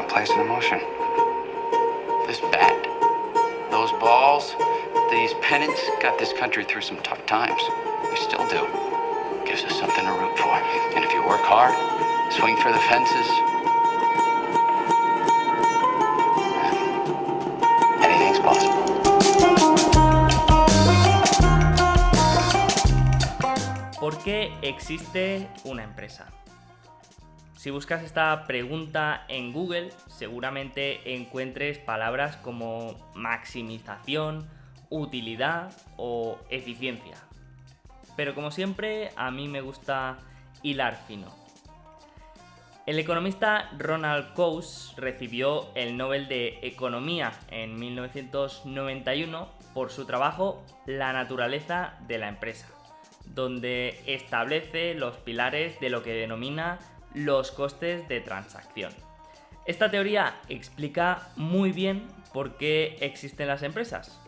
place in emotion. This bat, those balls, these pennants got this country through some tough times. We still do. Gives us something to root for. And if you work hard, swing for the fences, anything's possible. ¿Por qué existe una empresa? Si buscas esta pregunta en Google, seguramente encuentres palabras como maximización, utilidad o eficiencia. Pero como siempre, a mí me gusta hilar fino. El economista Ronald Coase recibió el Nobel de Economía en 1991 por su trabajo La naturaleza de la empresa, donde establece los pilares de lo que denomina los costes de transacción. Esta teoría explica muy bien por qué existen las empresas.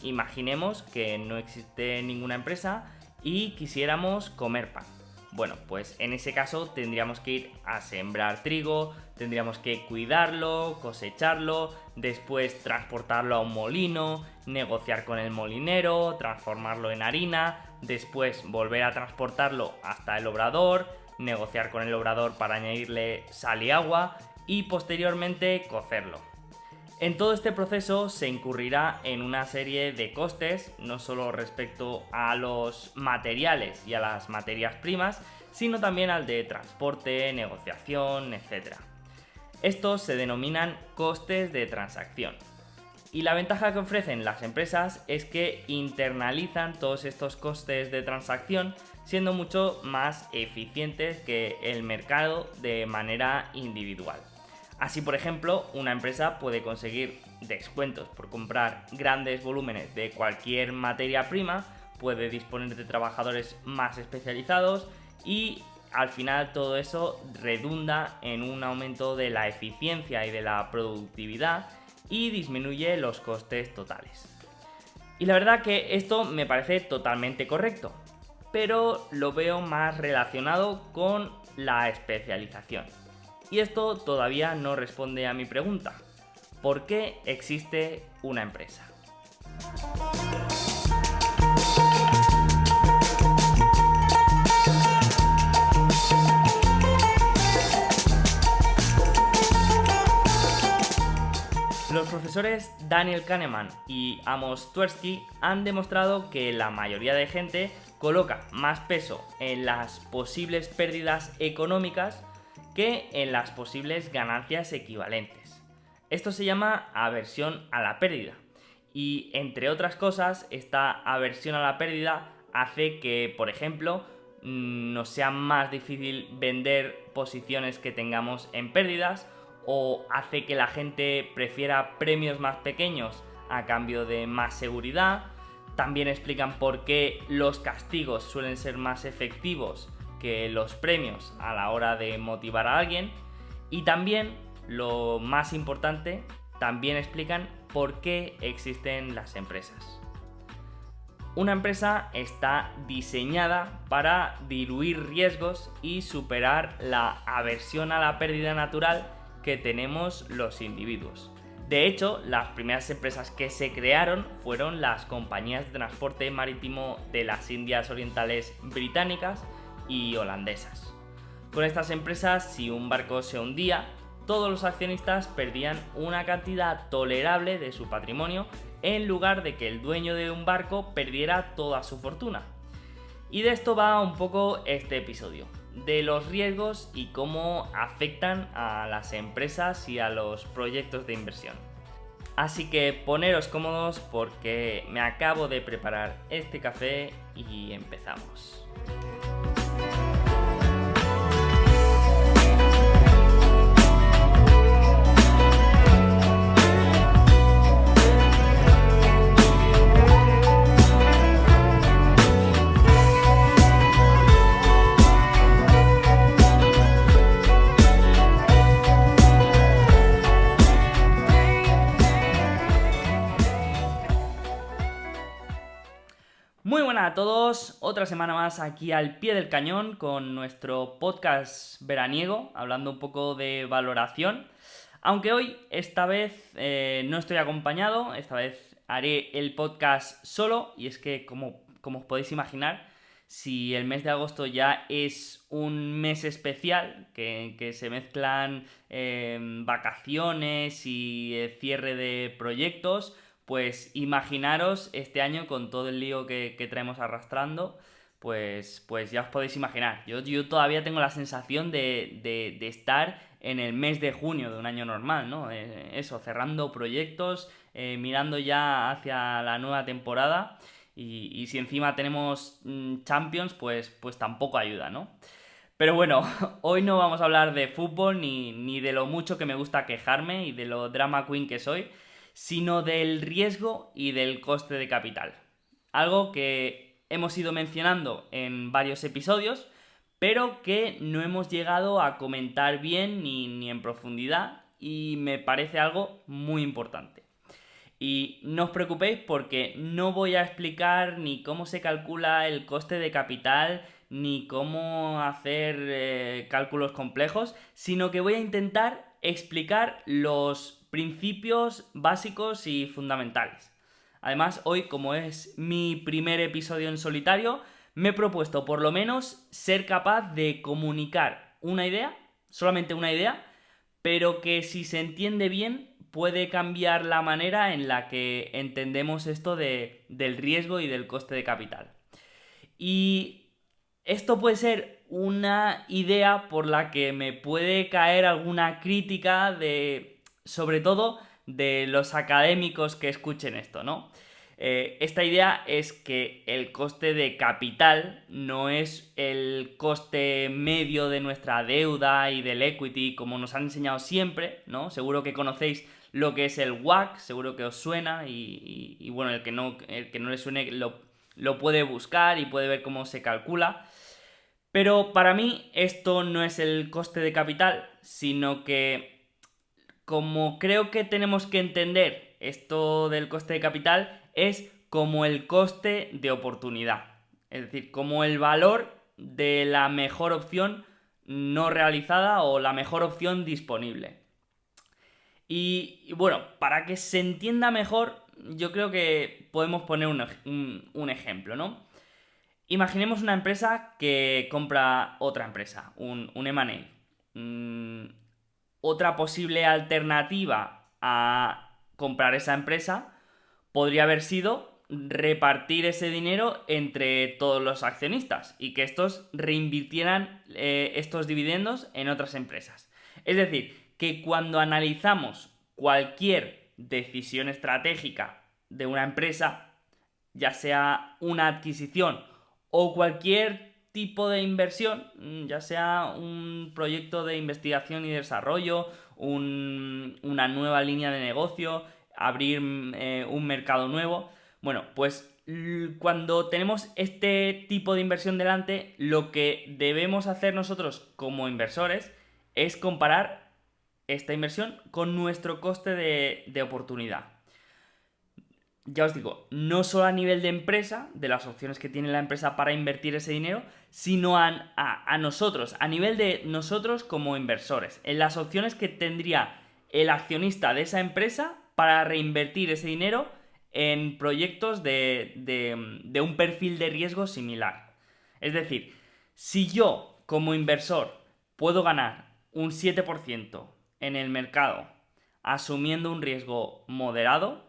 Imaginemos que no existe ninguna empresa y quisiéramos comer pan. Bueno, pues en ese caso tendríamos que ir a sembrar trigo, tendríamos que cuidarlo, cosecharlo, después transportarlo a un molino, negociar con el molinero, transformarlo en harina, después volver a transportarlo hasta el obrador, negociar con el obrador para añadirle sal y agua y posteriormente cocerlo. En todo este proceso se incurrirá en una serie de costes, no solo respecto a los materiales y a las materias primas, sino también al de transporte, negociación, etc. Estos se denominan costes de transacción. Y la ventaja que ofrecen las empresas es que internalizan todos estos costes de transacción, siendo mucho más eficientes que el mercado de manera individual. Así, por ejemplo, una empresa puede conseguir descuentos por comprar grandes volúmenes de cualquier materia prima, puede disponer de trabajadores más especializados y al final todo eso redunda en un aumento de la eficiencia y de la productividad y disminuye los costes totales. Y la verdad que esto me parece totalmente correcto, pero lo veo más relacionado con la especialización. Y esto todavía no responde a mi pregunta. ¿Por qué existe una empresa? Los profesores Daniel Kahneman y Amos Tversky han demostrado que la mayoría de gente coloca más peso en las posibles pérdidas económicas que en las posibles ganancias equivalentes. Esto se llama aversión a la pérdida y, entre otras cosas, esta aversión a la pérdida hace que, por ejemplo, nos sea más difícil vender posiciones que tengamos en pérdidas o hace que la gente prefiera premios más pequeños a cambio de más seguridad. También explican por qué los castigos suelen ser más efectivos que los premios a la hora de motivar a alguien y también, lo más importante, también explican por qué existen las empresas. Una empresa está diseñada para diluir riesgos y superar la aversión a la pérdida natural que tenemos los individuos. De hecho, las primeras empresas que se crearon fueron las compañías de transporte marítimo de las Indias Orientales británicas y holandesas. Con estas empresas, si un barco se hundía, todos los accionistas perdían una cantidad tolerable de su patrimonio en lugar de que el dueño de un barco perdiera toda su fortuna. Y de esto va un poco este episodio, de los riesgos y cómo afectan a las empresas y a los proyectos de inversión. Así que poneros cómodos porque me acabo de preparar este café y empezamos. Muy buenas a todos, otra semana más aquí al pie del cañón con nuestro podcast veraniego, hablando un poco de valoración. Aunque hoy, esta vez, no estoy acompañado, esta vez haré el podcast solo, y es que, como os podéis imaginar, si el mes de agosto ya es un mes especial, que se mezclan vacaciones y cierre de proyectos, pues imaginaros este año con todo el lío que traemos arrastrando, pues ya os podéis imaginar. Yo todavía tengo la sensación de estar en el mes de junio de un año normal, ¿no? Eso, cerrando proyectos, mirando ya hacia la nueva temporada. Y si encima tenemos Champions, pues tampoco ayuda, ¿no? Pero bueno, hoy no vamos a hablar de fútbol ni de lo mucho que me gusta quejarme y de lo drama queen que soy, sino del riesgo y del coste de capital. Algo que hemos ido mencionando en varios episodios, pero que no hemos llegado a comentar bien ni en profundidad, y me parece algo muy importante. Y no os preocupéis porque no voy a explicar ni cómo se calcula el coste de capital, ni cómo hacer cálculos complejos, sino que voy a intentar explicar los principios básicos y fundamentales. Además, hoy, como es mi primer episodio en solitario, me he propuesto por lo menos ser capaz de comunicar una idea, solamente una idea, pero que si se entiende bien puede cambiar la manera en la que entendemos esto del riesgo y del coste de capital. Y esto puede ser una idea por la que me puede caer alguna crítica sobre todo de los académicos que escuchen esto, ¿no? Esta idea es que el coste de capital no es el coste medio de nuestra deuda y del equity como nos han enseñado siempre, ¿no? Seguro que conocéis lo que es el WACC, seguro que os suena y bueno, el que no le suene lo puede buscar y puede ver cómo se calcula. Pero para mí esto no es el coste de capital, sino que como creo que tenemos que entender esto del coste de capital es como el coste de oportunidad. Es decir, como el valor de la mejor opción no realizada o la mejor opción disponible. Y bueno, para que se entienda mejor, yo creo que podemos poner un ejemplo, ¿no? Imaginemos una empresa que compra otra empresa, un M&A. Otra posible alternativa a comprar esa empresa podría haber sido repartir ese dinero entre todos los accionistas y que estos reinvirtieran estos dividendos en otras empresas. Es decir, que cuando analizamos cualquier decisión estratégica de una empresa, ya sea una adquisición o cualquier tipo de inversión, ya sea un proyecto de investigación y desarrollo, una nueva línea de negocio, abrir un mercado nuevo. Bueno, pues cuando tenemos este tipo de inversión delante, lo que debemos hacer nosotros como inversores es comparar esta inversión con nuestro coste de oportunidad. Ya os digo, no solo a nivel de empresa, de las opciones que tiene la empresa para invertir ese dinero, sino a nosotros, a nivel de nosotros como inversores, en las opciones que tendría el accionista de esa empresa para reinvertir ese dinero en proyectos de un perfil de riesgo similar. Es decir, si yo como inversor puedo ganar un 7% en el mercado asumiendo un riesgo moderado,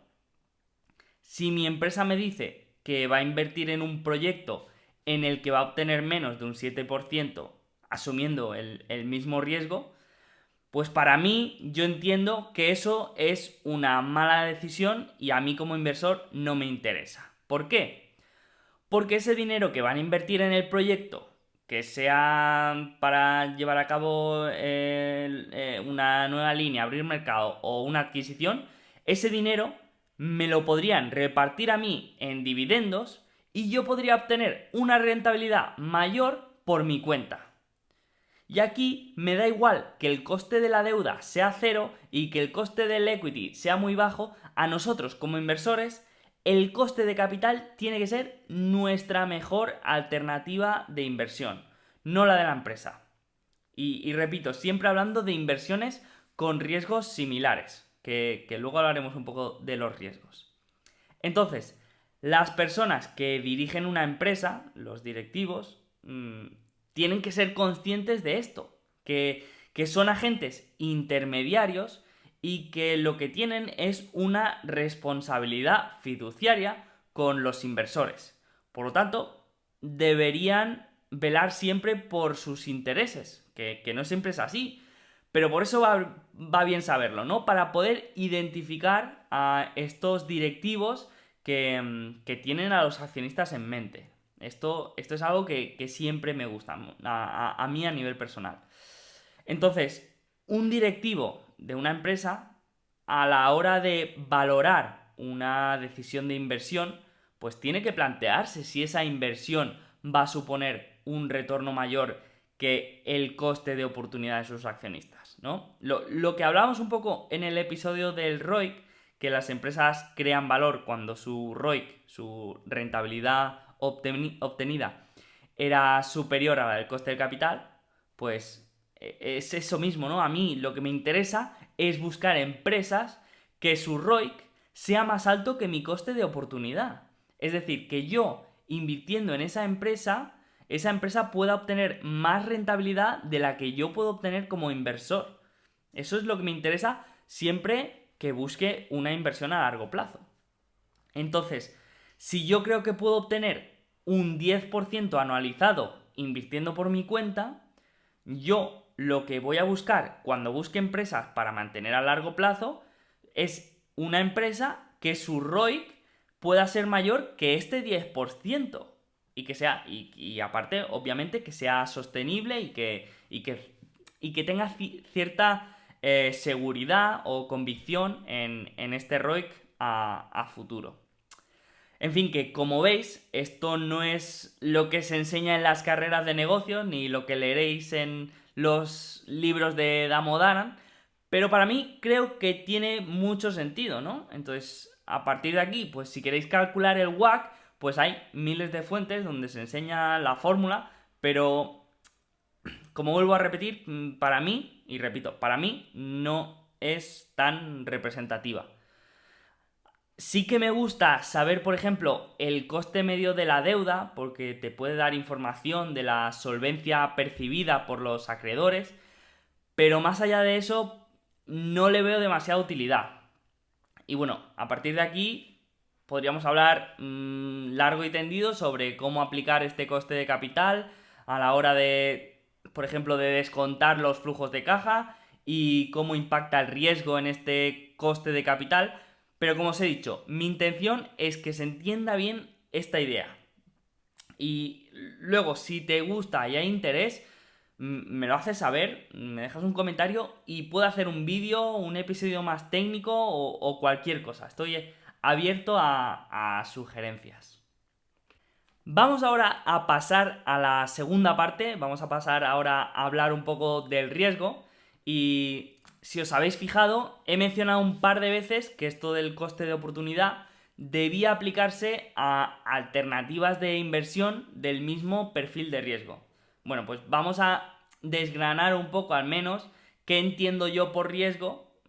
si mi empresa me dice que va a invertir en un proyecto en el que va a obtener menos de un 7% asumiendo el mismo riesgo, pues para mí yo entiendo que eso es una mala decisión y a mí como inversor no me interesa. ¿Por qué? Porque ese dinero que van a invertir en el proyecto, que sea para llevar a cabo una nueva línea, abrir mercado o una adquisición, ese dinero me lo podrían repartir a mí en dividendos y yo podría obtener una rentabilidad mayor por mi cuenta. Y aquí me da igual que el coste de la deuda sea cero y que el coste del equity sea muy bajo, a nosotros como inversores el coste de capital tiene que ser nuestra mejor alternativa de inversión, no la de la empresa. Y repito, siempre hablando de inversiones con riesgos similares, que luego hablaremos un poco de los riesgos. Entonces, las personas que dirigen una empresa, los directivos, tienen que ser conscientes de esto, que son agentes intermediarios y que lo que tienen es una responsabilidad fiduciaria con los inversores. Por lo tanto, deberían velar siempre por sus intereses, que no siempre es así, pero por eso va bien saberlo, ¿no? Para poder identificar a estos directivos que tienen a los accionistas en mente. Esto es algo que siempre me gusta, a mí a nivel personal. Entonces, un directivo de una empresa, a la hora de valorar una decisión de inversión, pues tiene que plantearse si esa inversión va a suponer un retorno mayor que el coste de oportunidad de sus accionistas, ¿no? Lo que hablábamos un poco en el episodio del ROIC, que las empresas crean valor cuando su ROIC, su rentabilidad obtenida, era superior a la del coste del capital, pues es eso mismo, ¿no? A mí lo que me interesa es buscar empresas que su ROIC sea más alto que mi coste de oportunidad. Es decir, que yo, invirtiendo en esa empresa pueda obtener más rentabilidad de la que yo puedo obtener como inversor. Eso es lo que me interesa siempre que busque una inversión a largo plazo. Entonces, si yo creo que puedo obtener un 10% anualizado invirtiendo por mi cuenta, yo lo que voy a buscar cuando busque empresas para mantener a largo plazo es una empresa que su ROIC pueda ser mayor que este 10%. Y que sea, y aparte, obviamente, que sea sostenible y que tenga cierta seguridad o convicción en este ROIC a futuro. En fin, que como veis, esto no es lo que se enseña en las carreras de negocios, ni lo que leeréis en los libros de Damodaran, pero para mí creo que tiene mucho sentido, ¿no? Entonces, a partir de aquí, pues si queréis calcular el WACC, pues hay miles de fuentes donde se enseña la fórmula, pero como vuelvo a repetir, para mí, y repito, para mí no es tan representativa. Sí que me gusta saber, por ejemplo, el coste medio de la deuda, porque te puede dar información de la solvencia percibida por los acreedores, pero más allá de eso, no le veo demasiada utilidad. Y bueno, a partir de aquí podríamos hablar largo y tendido sobre cómo aplicar este coste de capital a la hora de, por ejemplo, de descontar los flujos de caja y cómo impacta el riesgo en este coste de capital. Pero como os he dicho, mi intención es que se entienda bien esta idea. Y luego, si te gusta y hay interés, me lo haces saber, me dejas un comentario y puedo hacer un vídeo, un episodio más técnico o cualquier cosa. Estoy abierto a sugerencias. Vamos ahora a pasar a la segunda parte, vamos a pasar ahora a hablar un poco del riesgo y si os habéis fijado, he mencionado un par de veces que esto del coste de oportunidad debía aplicarse a alternativas de inversión del mismo perfil de riesgo. Bueno, pues vamos a desgranar un poco al menos qué entiendo yo por riesgo,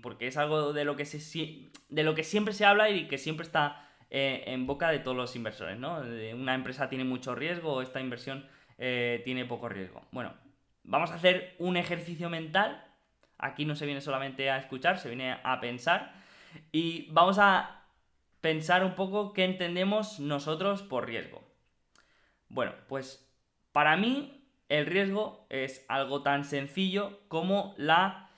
porque es algo de lo que siempre se habla y que siempre está en boca de todos los inversores, ¿no? Una empresa tiene mucho riesgo o esta inversión tiene poco riesgo. Bueno, vamos a hacer un ejercicio mental. Aquí no se viene solamente a escuchar, se viene a pensar. Y vamos a pensar un poco qué entendemos nosotros por riesgo. Bueno, pues para mí el riesgo es algo tan sencillo como la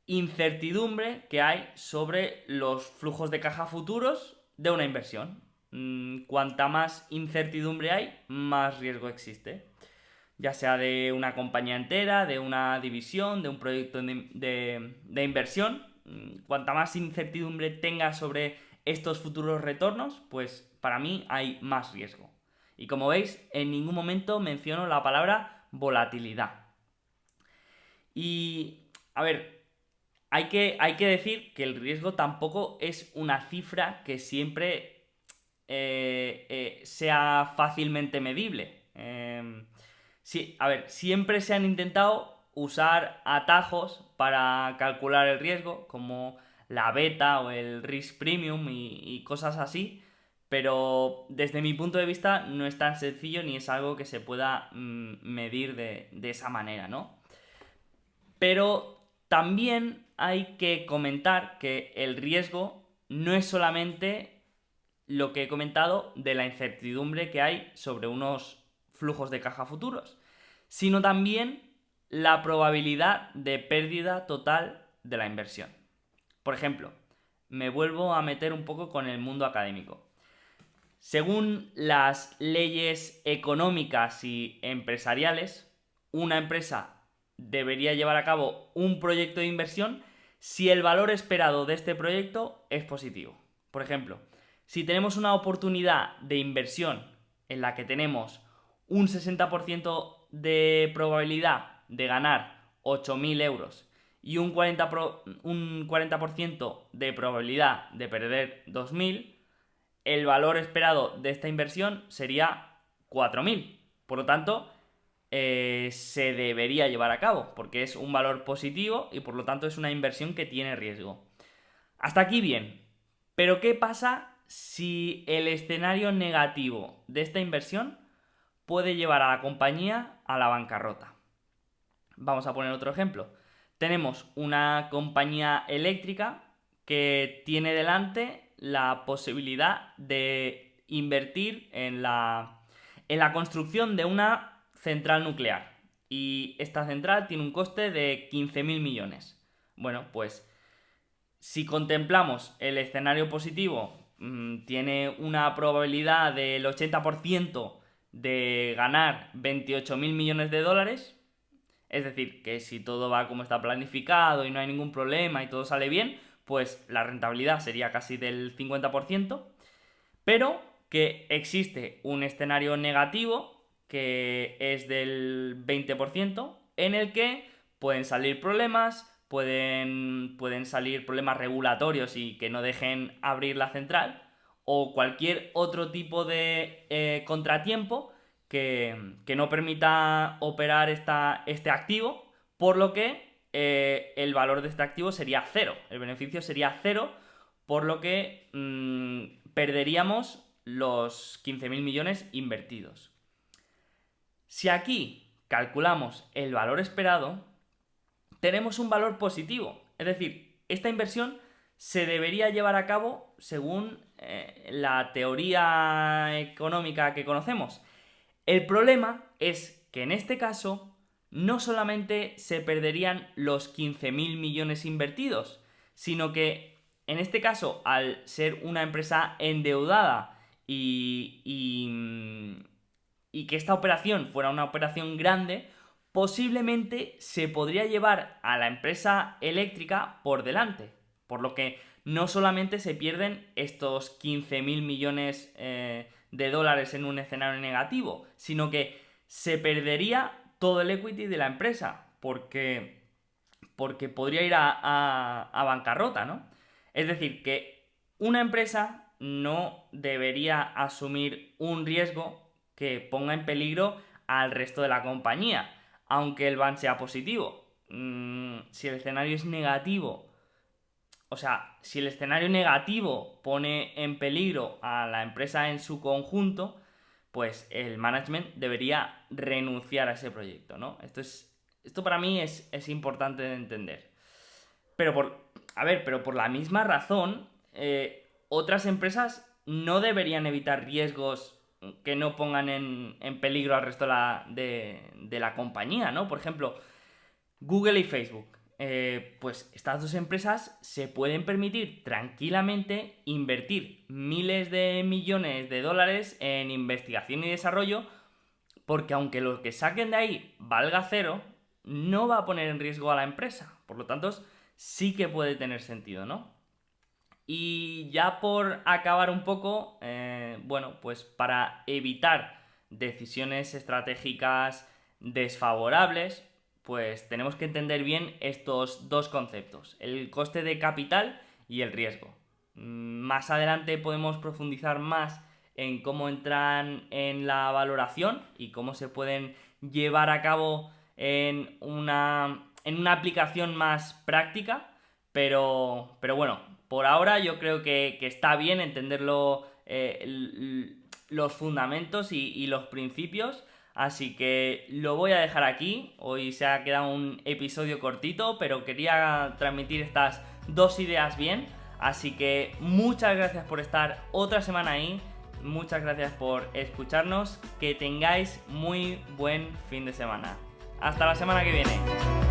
incertidumbre que hay sobre los flujos de caja futuros de una inversión. Cuanta más incertidumbre hay, más riesgo existe. Ya sea de una compañía entera, de una división, de un proyecto de inversión. Cuanta más incertidumbre tenga sobre estos futuros retornos, pues para mí hay más riesgo. Y como veis, en ningún momento menciono la palabra volatilidad. Y, a ver, hay que decir que el riesgo tampoco es una cifra que siempre sea fácilmente medible. Sí, a ver, siempre se han intentado usar atajos para calcular el riesgo, como la beta o el risk premium y cosas así, pero desde mi punto de vista no es tan sencillo ni es algo que se pueda medir de esa manera, ¿no? Pero también hay que comentar que el riesgo no es solamente lo que he comentado de la incertidumbre que hay sobre unos flujos de caja futuros, sino también la probabilidad de pérdida total de la inversión. Por ejemplo, me vuelvo a meter un poco con el mundo académico. Según las leyes económicas y empresariales, una empresa debería llevar a cabo un proyecto de inversión si el valor esperado de este proyecto es positivo. Por ejemplo, si tenemos una oportunidad de inversión en la que tenemos un 60% de probabilidad de ganar 8.000 euros y un 40% de probabilidad de perder 2.000, el valor esperado de esta inversión sería 4.000. Por lo tanto, se debería llevar a cabo, porque es un valor positivo y por lo tanto es una inversión que tiene riesgo. Hasta aquí bien. Pero ¿qué pasa si el escenario negativo de esta inversión puede llevar a la compañía a la bancarrota? Vamos a poner otro ejemplo. Tenemos una compañía eléctrica que tiene delante la posibilidad de invertir en la construcción de una central nuclear. Y esta central tiene un coste de 15.000 millones. Bueno, pues si contemplamos el escenario positivo, tiene una probabilidad del 80% de ganar 28.000 millones de dólares. Es decir, que si todo va como está planificado y no hay ningún problema y todo sale bien, pues la rentabilidad sería casi del 50%, pero que existe un escenario negativo que es del 20%, en el que pueden salir problemas, pueden salir problemas regulatorios y que no dejen abrir la central, o cualquier otro tipo de contratiempo que no permita operar este activo, por lo que el valor de este activo sería cero, el beneficio sería cero, por lo que perderíamos los 15.000 millones invertidos. Si aquí calculamos el valor esperado, tenemos un valor positivo, es decir, esta inversión se debería llevar a cabo según la teoría económica que conocemos. El problema es que en este caso no solamente se perderían los 15.000 millones invertidos, sino que en este caso, al ser una empresa endeudada y que esta operación fuera una operación grande, posiblemente se podría llevar a la empresa eléctrica por delante. Por lo que no solamente se pierden estos 15.000 millones de dólares en un escenario negativo, sino que se perdería todo el equity de la empresa, porque podría ir a bancarrota, ¿no? Es decir, que una empresa no debería asumir un riesgo que ponga en peligro al resto de la compañía, aunque el ban sea positivo. Si el escenario es negativo, o sea, si el escenario negativo pone en peligro a la empresa en su conjunto, pues el management debería renunciar a ese proyecto, ¿no? Esto para mí es importante de entender. Pero por la misma razón, otras empresas no deberían evitar riesgos que no pongan en peligro al resto de la compañía, ¿no? Por ejemplo, Google y Facebook. Pues estas dos empresas se pueden permitir tranquilamente invertir miles de millones de dólares en investigación y desarrollo, porque aunque lo que saquen de ahí valga cero, no va a poner en riesgo a la empresa. Por lo tanto, sí que puede tener sentido, ¿no? Y ya por acabar un poco, bueno, pues para evitar decisiones estratégicas desfavorables, pues tenemos que entender bien estos dos conceptos, el coste de capital y el riesgo. Más adelante podemos profundizar más en cómo entran en la valoración y cómo se pueden llevar a cabo en una aplicación más práctica, pero bueno, por ahora yo creo que está bien entenderlo, los fundamentos y los principios. Así que lo voy a dejar aquí. Hoy se ha quedado un episodio cortito, pero quería transmitir estas dos ideas bien. Así que muchas gracias por estar otra semana ahí. Muchas gracias por escucharnos. Que tengáis muy buen fin de semana. Hasta la semana que viene.